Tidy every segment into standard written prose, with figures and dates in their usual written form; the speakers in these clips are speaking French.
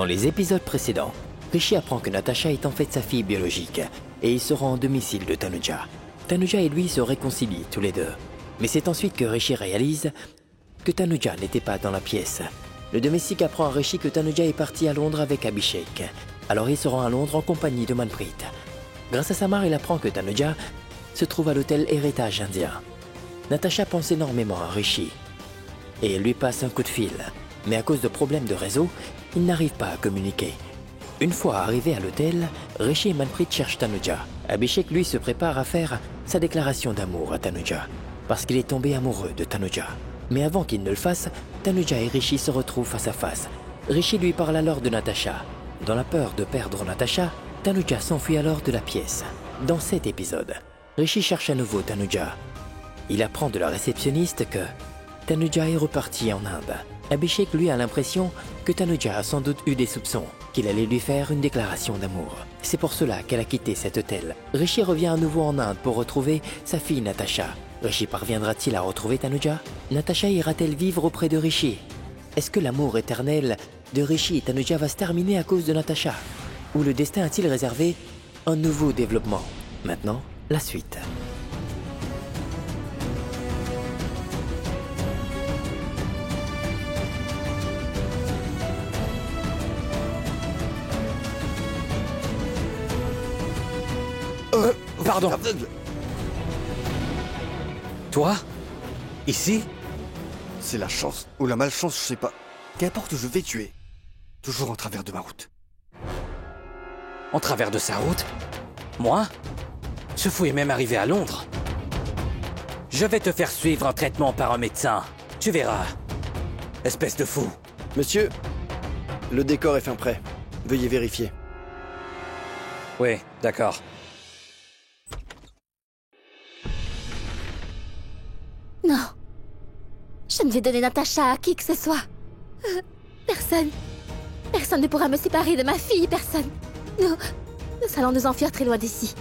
Dans les épisodes précédents, Rishi apprend que Natasha est en fait sa fille biologique et il se rend au domicile de Tanuja. Tanuja et lui se réconcilient tous les deux. Mais c'est ensuite que Rishi réalise que Tanuja n'était pas dans la pièce. Le domestique apprend à Rishi que Tanuja est parti à Londres avec Abhishek. Alors il se rend à Londres en compagnie de Manpreet. Grâce à sa mère, il apprend que Tanuja se trouve à l'hôtel Héritage Indien. Natasha pense énormément à Rishi et lui passe un coup de fil. Mais à cause de problèmes de réseau, ils n'arrivent pas à communiquer. Une fois arrivés à l'hôtel, Rishi et Manpreet cherchent Tanuja. Abhishek, lui, se prépare à faire sa déclaration d'amour à Tanuja, parce qu'il est tombé amoureux de Tanuja. Mais avant qu'il ne le fasse, Tanuja et Rishi se retrouvent face à face. Rishi lui parle alors de Natasha. Dans la peur de perdre Natasha, Tanuja s'enfuit alors de la pièce. Dans cet épisode, Rishi cherche à nouveau Tanuja. Il apprend de la réceptionniste que Tanuja est reparti en Inde. Abhishek, lui, a l'impression que Tanuja a sans doute eu des soupçons, qu'il allait lui faire une déclaration d'amour. C'est pour cela qu'elle a quitté cet hôtel. Rishi revient à nouveau en Inde pour retrouver sa fille Natasha. Rishi parviendra-t-il à retrouver Tanuja? Natasha ira-t-elle vivre auprès de Rishi? Est-ce que l'amour éternel de Rishi et Tanuja va se terminer à cause de Natasha? Ou le destin a-t-il réservé un nouveau développement? Maintenant, la suite. Pardon. Toi? Ici? C'est la chance ou la malchance, je sais pas. Qu'importe, je vais tuer. Toujours en travers de ma route. En travers de sa route? Moi? Ce fou est même arrivé à Londres. Je vais te faire suivre un traitement par un médecin. Tu verras. Espèce de fou. Monsieur, le décor est fin prêt. Veuillez vérifier. Oui, d'accord. Non. Je ne vais donner Natasha à qui que ce soit. Personne. Personne ne pourra me séparer de ma fille, personne. Nous allons nous enfuir très loin d'ici.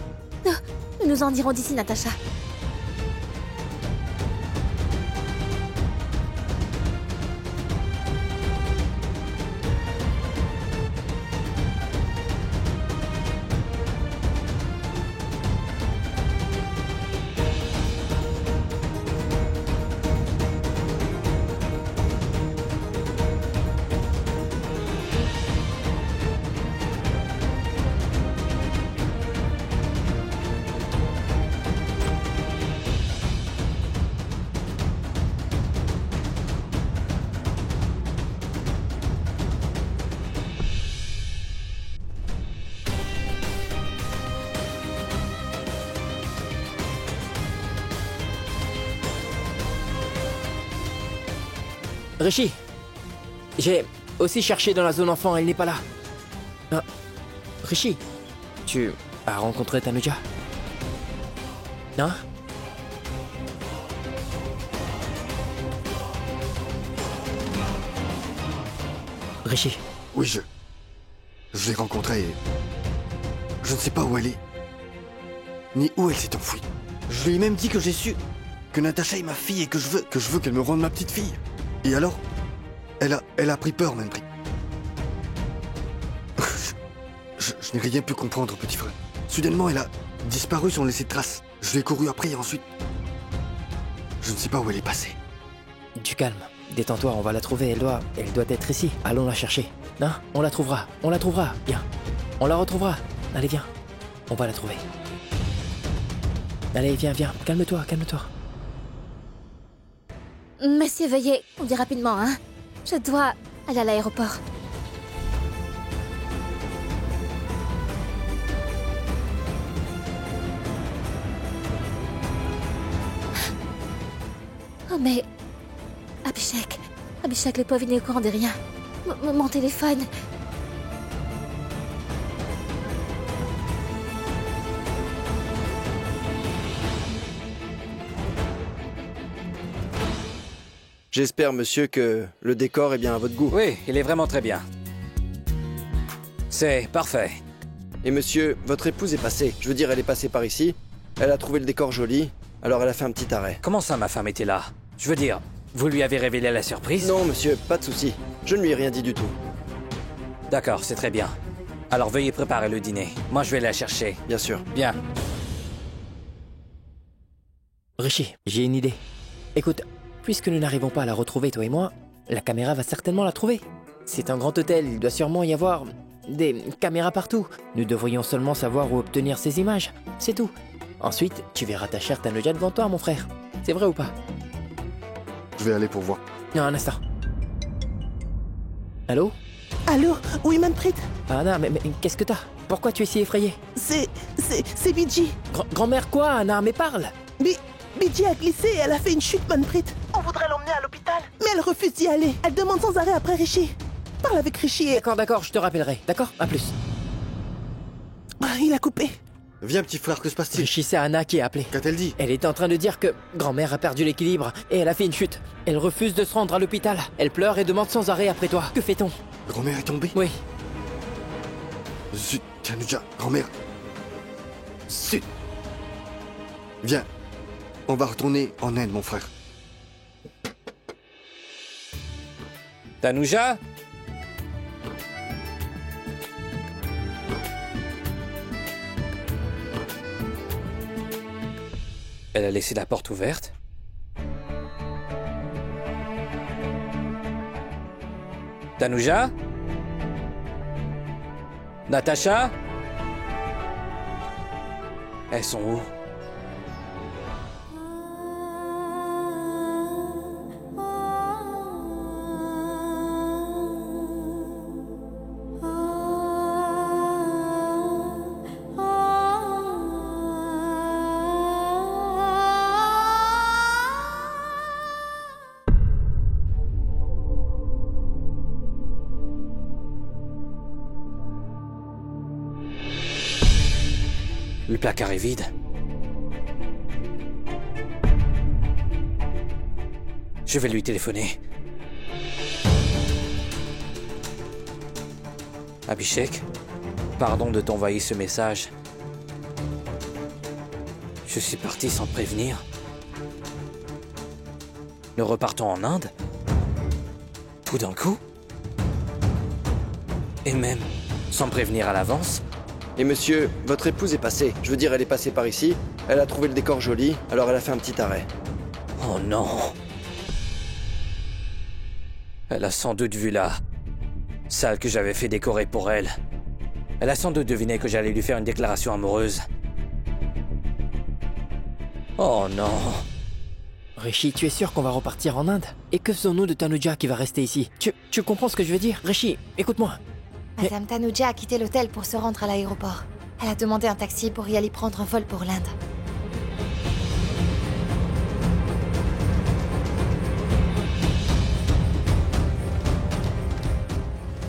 Nous nous en irons d'ici, Natasha. Rishi, j'ai aussi cherché dans la zone enfant, il n'est pas là. Ah, Rishi, tu as rencontré Tanuja? Hein? Rishi. Oui, je l'ai rencontrée et... Je ne sais pas où elle est. Ni où elle s'est enfuie. Je lui ai même dit que j'ai su que Natasha est ma fille et que je veux qu'elle me rende ma petite fille. Et alors, elle a pris peur, Manpreet. Je n'ai rien pu comprendre, petit frère. Soudainement, elle a disparu sans laisser de traces. Je l'ai couru après et ensuite... Je ne sais pas où elle est passée. Du calme, détends-toi, on va la trouver, elle doit être ici. Allons la chercher. Hein? On la trouvera, viens. On la retrouvera. Allez, viens. On va la trouver. Allez, viens, calme-toi. Monsieur, veuillez conduire rapidement, hein. Je dois aller à l'aéroport. Oh mais... Abhishek, le pauvre, il n'est au courant de rien. Mon téléphone... J'espère, monsieur, que le décor est bien à votre goût. Oui, il est vraiment très bien. C'est parfait. Et monsieur, votre épouse est passée. Je veux dire, elle est passée par ici. Elle a trouvé le décor joli, alors elle a fait un petit arrêt. Comment ça, ma femme était là? Je veux dire, vous lui avez révélé la surprise? Non, monsieur, pas de souci. Je ne lui ai rien dit du tout. D'accord, c'est très bien. Alors veuillez préparer le dîner. Moi, je vais la chercher. Bien sûr. Bien. Rishi, j'ai une idée. Écoute, puisque nous n'arrivons pas à la retrouver, toi et moi, la caméra va certainement la trouver. C'est un grand hôtel, il doit sûrement y avoir des caméras partout. Nous devrions seulement savoir où obtenir ces images. C'est tout. Ensuite, tu verras ta chère Tanuja devant toi, mon frère. C'est vrai ou pas? Je vais aller pour voir. Non, un instant. Allô? Allô? Oui, Manpreet? Anna, mais qu'est-ce que t'as? Pourquoi tu es si effrayée? C'est Bidji. Grand-mère quoi, Anna? Mais parle! Bidji a glissé et elle a fait une chute, Manpreet. On voudrait l'emmener à l'hôpital. Mais elle refuse d'y aller. Elle demande sans arrêt après Rishi. Parle avec Rishi et... D'accord, je te rappellerai. D'accord? À plus. Ah, il a coupé. Viens, petit frère, que se passe-t-il? Rishi, c'est Anna qui a appelé. Qu'a-t-elle dit? Elle est en train de dire que grand-mère a perdu l'équilibre et elle a fait une chute. Elle refuse de se rendre à l'hôpital. Elle pleure et demande sans arrêt après toi. Que fait-on? Grand-mère est tombée? Oui. Zut, Tanuja, grand-mère. Zut. Viens, on va retourner en Inde, mon frère. Tanuja? Elle a laissé la porte ouverte. Tanuja? Natacha? Elles sont où? Le placard est vide. Je vais lui téléphoner. Abhishek, pardon de t'envoyer ce message. Je suis parti sans te prévenir. Nous repartons en Inde? Tout d'un coup? Et même sans me prévenir à l'avance? Et monsieur, votre épouse est passée. Je veux dire, elle est passée par ici. Elle a trouvé le décor joli, alors elle a fait un petit arrêt. Oh non! Elle a sans doute vu la salle que j'avais fait décorer pour elle. Elle a sans doute deviné que j'allais lui faire une déclaration amoureuse. Oh non! Rishi, tu es sûr qu'on va repartir en Inde? Et que faisons-nous de Tanuja qui va rester ici? Tu comprends ce que je veux dire? Rishi, écoute-moi. Madame Tanuja a quitté l'hôtel pour se rendre à l'aéroport. Elle a demandé un taxi pour y aller prendre un vol pour l'Inde.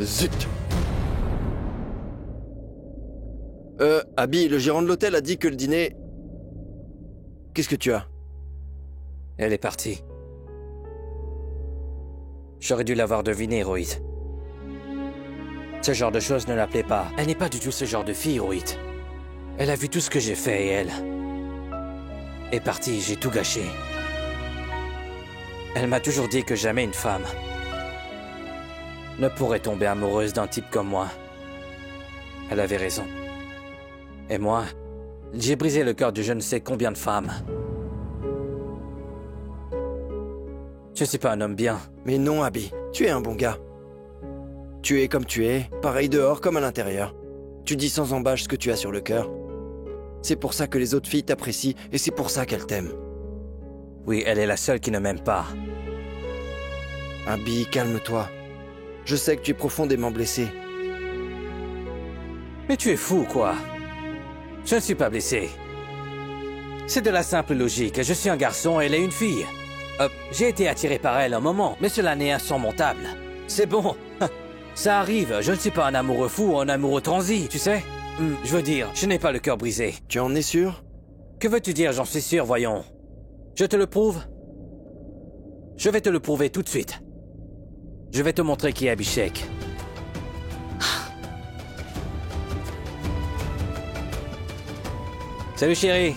Zut. Abby, le gérant de l'hôtel a dit que le dîner... Qu'est-ce que tu as? Elle est partie. J'aurais dû l'avoir deviné, Rohit. Ce genre de choses ne la plaît pas. Elle n'est pas du tout ce genre de fille, Rohit. Elle a vu tout ce que j'ai fait et elle est partie, j'ai tout gâché. Elle m'a toujours dit que jamais une femme ne pourrait tomber amoureuse d'un type comme moi. Elle avait raison. Et moi, j'ai brisé le cœur de je ne sais combien de femmes. Je ne suis pas un homme bien. Mais non, Abby, tu es un bon gars. Tu es comme tu es, pareil dehors comme à l'intérieur. Tu dis sans embâche ce que tu as sur le cœur. C'est pour ça que les autres filles t'apprécient et c'est pour ça qu'elles t'aiment. Oui, elle est la seule qui ne m'aime pas. Abby, calme-toi. Je sais que tu es profondément blessé. Mais tu es fou, quoi. Je ne suis pas blessé. C'est de la simple logique. Je suis un garçon, elle est une fille. J'ai été attiré par elle un moment, mais cela n'est insurmontable. C'est bon. Ça arrive. Je ne suis pas un amoureux fou ou un amoureux transi, tu sais. Je veux dire, je n'ai pas le cœur brisé. Tu en es sûr? Que veux-tu dire, j'en suis sûr, voyons. Je te le prouve. Je vais te le prouver tout de suite. Je vais te montrer qui est Abhishek. Salut chérie.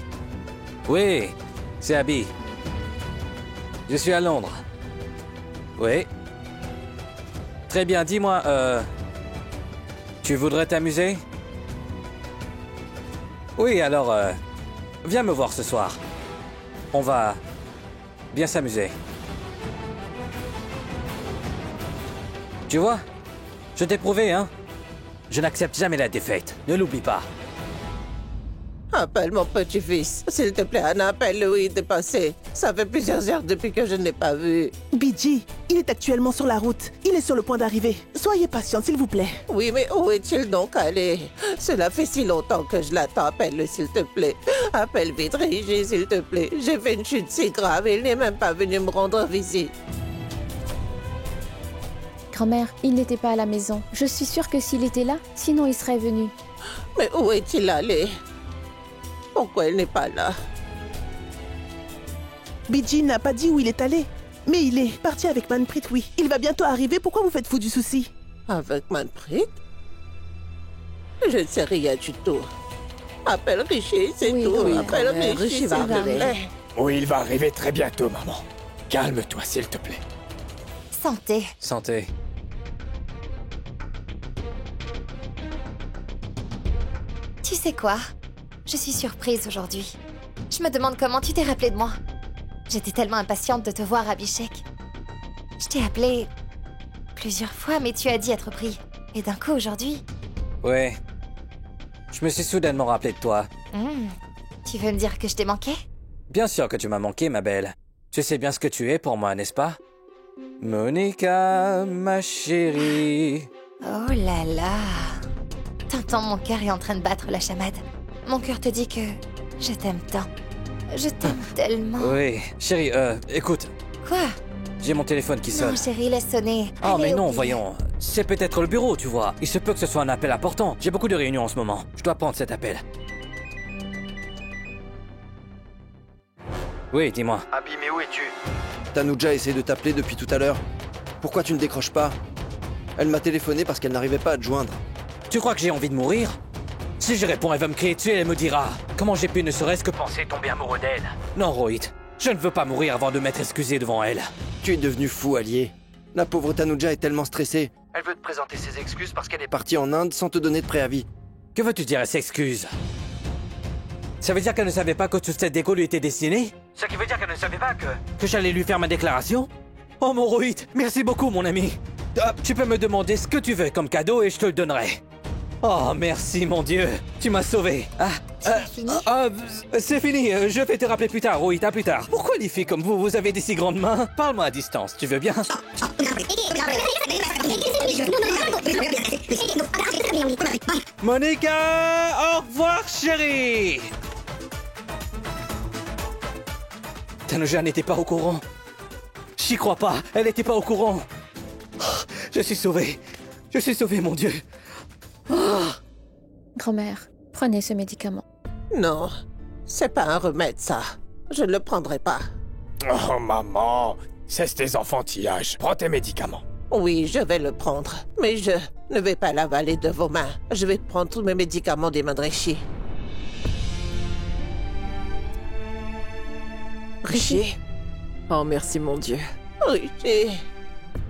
Oui, c'est Abby. Je suis à Londres. Oui. Très bien, dis-moi, Tu voudrais t'amuser? Oui, alors, viens me voir ce soir. On va bien s'amuser. Tu vois? Je t'ai prouvé, hein? Je n'accepte jamais la défaite. Ne l'oublie pas. Appelle mon petit-fils. S'il te plaît, Anna, appelle Louis de passer. Ça fait plusieurs heures depuis que je ne l'ai pas vu. Bidji, il est actuellement sur la route. Il est sur le point d'arriver. Soyez patient, s'il vous plaît. Oui, mais où est-il donc allé? Cela fait si longtemps que je l'attends. Appelle-le, s'il te plaît. Appelle vite, Richie, s'il te plaît. J'ai fait une chute si grave et il n'est même pas venu me rendre visite. Grand-mère, il n'était pas à la maison. Je suis sûre que s'il était là, sinon il serait venu. Mais où est-il allé? Pourquoi il n'est pas là? Bidji n'a pas dit où il est allé. Mais il est parti avec Manpreet, oui. Il va bientôt arriver. Pourquoi vous faites fou du souci? Avec Manpreet? Je ne sais rien du tout. Appelle Richie, c'est Oui, tout. oui, Appelle grand-mère, Richie, Richie va s'il te arriver. plaît. Oui, il va arriver très bientôt, maman. Calme-toi, s'il te plaît. Santé. Santé. Tu sais quoi? Je suis surprise aujourd'hui. Je me demande comment tu t'es rappelé de moi. J'étais tellement impatiente de te voir, Abhishek. Je t'ai appelé plusieurs fois, mais tu as dit être pris. Et d'un coup, aujourd'hui... Ouais. Je me suis soudainement rappelé de toi. Tu veux me dire que je t'ai manqué? Bien sûr que tu m'as manqué, ma belle. Tu sais bien ce que tu es pour moi, n'est-ce pas? Monica, ma chérie. Oh là là. T'entends, mon cœur est en train de battre la chamade. Mon cœur te dit que je t'aime tant. Je t'aime tellement. Oui, chérie, écoute, Quoi? j'ai mon téléphone qui sonne. Non, chérie, laisse sonner. Oh, Allez, mais non, oublie. voyons. C'est peut-être le bureau, tu vois. Il se peut que ce soit un appel important. J'ai beaucoup de réunions en ce moment. Je dois prendre cet appel. Oui, dis-moi. Abby, mais où es-tu? Tanuja essaie de t'appeler depuis tout à l'heure. Pourquoi tu ne décroches pas? Elle m'a téléphoné parce qu'elle n'arrivait pas à te joindre. Tu crois que j'ai envie de mourir? Si je réponds, elle va me crier dessus et elle me dira comment j'ai pu ne serait-ce que penser tomber amoureux d'elle. Non, Rohit, je ne veux pas mourir avant de m'être excusé devant elle. Tu es devenu fou, allié. La pauvre Tanuja est tellement stressée. Elle veut te présenter ses excuses parce qu'elle est partie en Inde sans te donner de préavis. Que veux-tu dire, elle s'excuse? Ça veut dire qu'elle ne savait pas que toute cette déco lui était destinée? Ce qui veut dire qu'elle ne savait pas que j'allais lui faire ma déclaration? Oh mon Rohit, merci beaucoup mon ami. Tu peux me demander ce que tu veux comme cadeau et je te le donnerai. Oh merci mon Dieu, tu m'as sauvé. C'est fini, je vais te rappeler plus tard, Rohit, à plus tard. Pourquoi les filles comme vous avez des si grandes mains? Parle-moi à distance, tu veux bien? Monica, au revoir chérie. Tanuja n'était pas au courant. J'y crois pas, elle n'était pas au courant. Je suis sauvé, mon Dieu. Grand-mère, prenez ce médicament. Non, c'est pas un remède, ça. Je ne le prendrai pas. Oh, maman, cesse tes enfantillages. Prends tes médicaments. Oui, je vais le prendre, mais je ne vais pas l'avaler de vos mains. Je vais prendre tous mes médicaments des mains de Richie. Richie? Oh, merci, mon Dieu. Richie.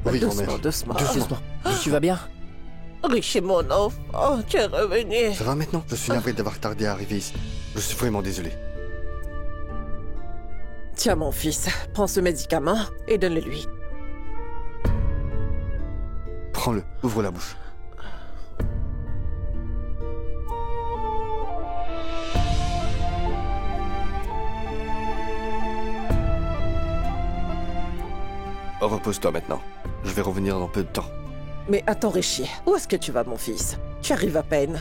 Oui, Doucement, grand-mère. doucement. Doucement. Tu vas bien? Richie, mon enfant, tu es revenu. Ça va maintenant? Je suis navré d'avoir tardé à arriver ici. Je suis vraiment désolé. Tiens, mon fils, prends ce médicament et donne-le lui. Prends-le, ouvre la bouche. Repose-toi maintenant. Je vais revenir dans peu de temps. Mais attends, Richie, où est-ce que tu vas, mon fils? Tu arrives à peine.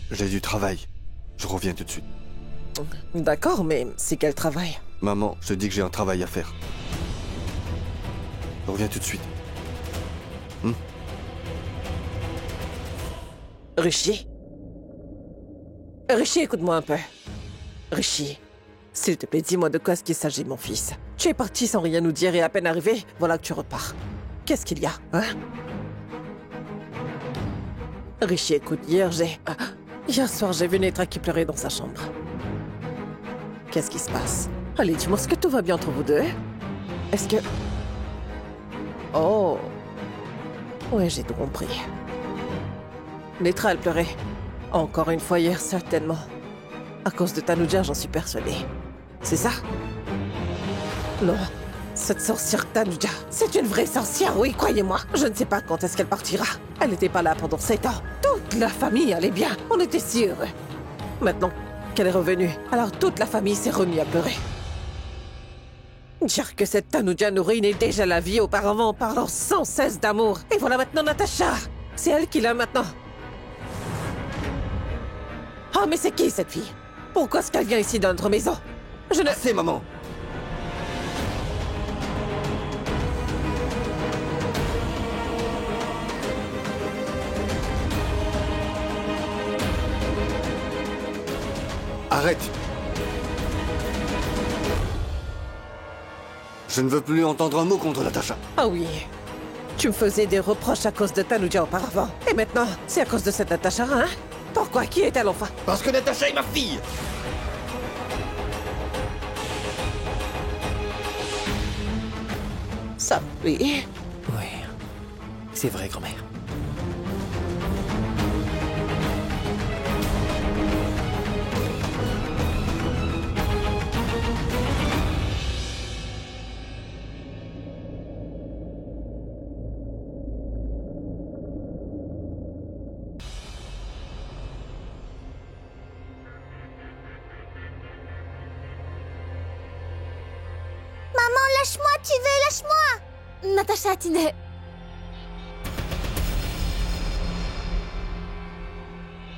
J'ai du travail. Je reviens tout de suite. D'accord, mais c'est quel travail? Maman, je te dis que j'ai un travail à faire. Je reviens tout de suite. Richie? Richie, écoute-moi un peu. Richie, s'il te plaît, dis-moi de quoi est-ce qu'il s'agit, mon fils. Tu es parti sans rien nous dire et à peine arrivé, voilà que tu repars. Qu'est-ce qu'il y a, hein? Richie, écoute, hier soir, j'ai vu Netra qui pleurait dans sa chambre. Qu'est-ce qui se passe? Allez, dis-moi, est-ce que tout va bien entre vous deux? Est-ce que... Oh... Ouais, j'ai tout compris. Netra, elle pleurait. Encore une fois hier, certainement. À cause de Tanuja, j'en suis persuadée. C'est ça? Non. Cette sorcière Tanuja, c'est une vraie sorcière, oui, croyez-moi. Je ne sais pas quand est-ce qu'elle partira. Elle n'était pas là pendant 7 ans. Toute la famille allait bien. On était si heureux. Maintenant qu'elle est revenue, alors toute la famille s'est remise à pleurer. Dire que cette Tanuja nous ruinait déjà la vie auparavant en parlant sans cesse d'amour. Et voilà maintenant Natasha. C'est elle qui l'a maintenant. Oh, mais c'est qui cette fille? Pourquoi est-ce qu'elle vient ici dans notre maison? Je ne... Assez, maman. Arrête. Je ne veux plus entendre un mot contre Natasha. Ah oui. Tu me faisais des reproches à cause de Tanuja auparavant. Et maintenant, c'est à cause de cette Natasha, hein? Pourquoi? Qui est-elle enfin? Parce que Natasha est ma fille. Ça, oui. Oui, c'est vrai, grand-mère. Lâche-moi, tu veux, lâche-moi! Natasha, tu ne...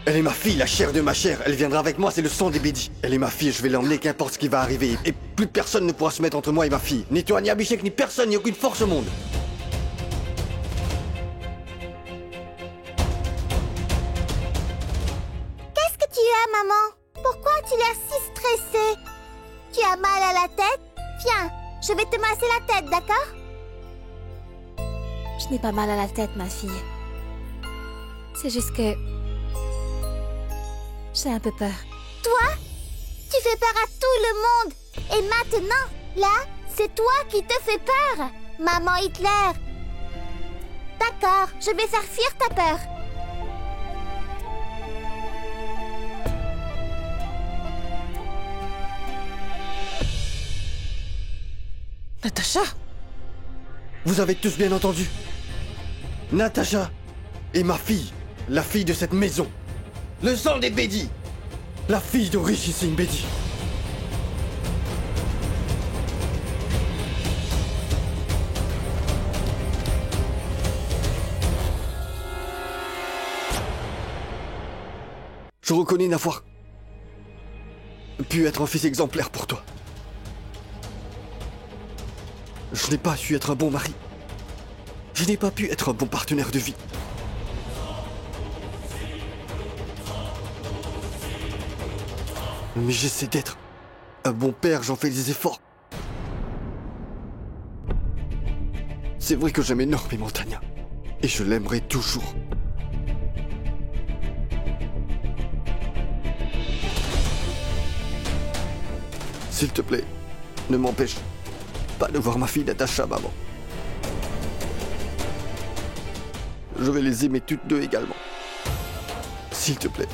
Elle est ma fille, la chair de ma chair. Elle viendra avec moi, c'est le sang des Bédis. Elle est ma fille, je vais l'emmener, qu'importe ce qui va arriver. Et plus personne ne pourra se mettre entre moi et ma fille. Ni toi, ni Abhishek, ni personne, ni aucune force au monde. Qu'est-ce que tu as, maman? Pourquoi tu l'air si stressée? Tu as mal à la tête? Viens, je vais te masser la tête, d'accord? Je n'ai pas mal à la tête, ma fille. C'est juste que... j'ai un peu peur. Toi? Tu fais peur à tout le monde. Et maintenant, là, c'est toi qui te fais peur. Maman Hitler. D'accord, je vais faire fuir ta peur. Natasha? Vous avez tous bien entendu. Natasha est ma fille, la fille de cette maison. Le sang des Bédis. La fille de Rishi Singh Bedi. Je reconnais n'avoir pu être un fils exemplaire pour toi. Je n'ai pas su être un bon mari. Je n'ai pas pu être un bon partenaire de vie. Mais j'essaie d'être un bon père, j'en fais des efforts. C'est vrai que j'aime énormément Tanya. Et je l'aimerai toujours. S'il te plaît, ne m'empêche pas de voir ma fille Natasha, maman. Je vais les aimer toutes deux également. S'il te plaît.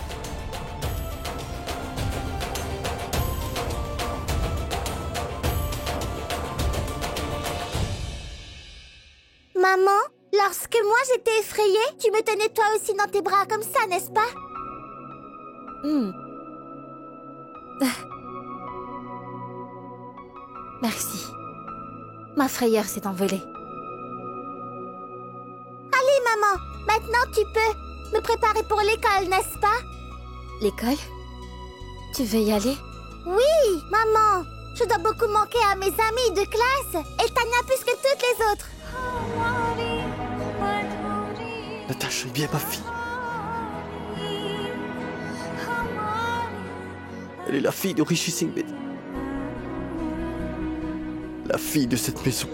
Maman, lorsque moi j'étais effrayée, tu me tenais toi aussi dans tes bras comme ça, n'est-ce pas? Merci. Ma frayeur s'est envolée. Allez, maman, maintenant tu peux me préparer pour l'école, n'est-ce pas? L'école? Tu veux y aller? Oui, maman. Je dois beaucoup manquer à mes amis de classe et Tanya plus que toutes les autres. Natasha est bien ma fille. Elle est la fille de Rishi Singh Bedi. La fille de cette maison.